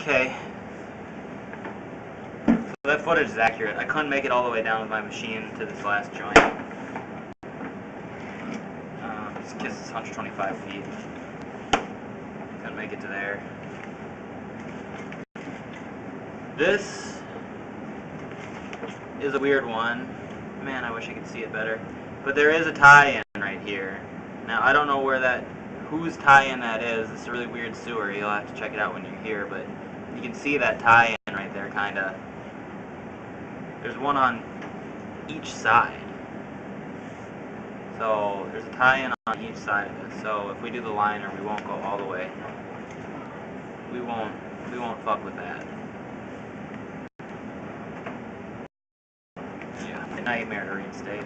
Okay. So that footage is accurate. I couldn't make it all the way down with my machine to this last joint. This kiss is 125 feet. Couldn't make it to there. This is a weird one. Man, I wish I could see it better. But there is a tie-in right here. Now, I don't know whose tie-in that is. It's a really weird sewer. You'll have to check it out when you're here, but you can see that tie-in right there, kinda. There's one on each side. So, there's a tie-in on each side of this. So, if we do the liner, we won't go all the way. We won't fuck with that. Yeah, a nightmare to reinstate.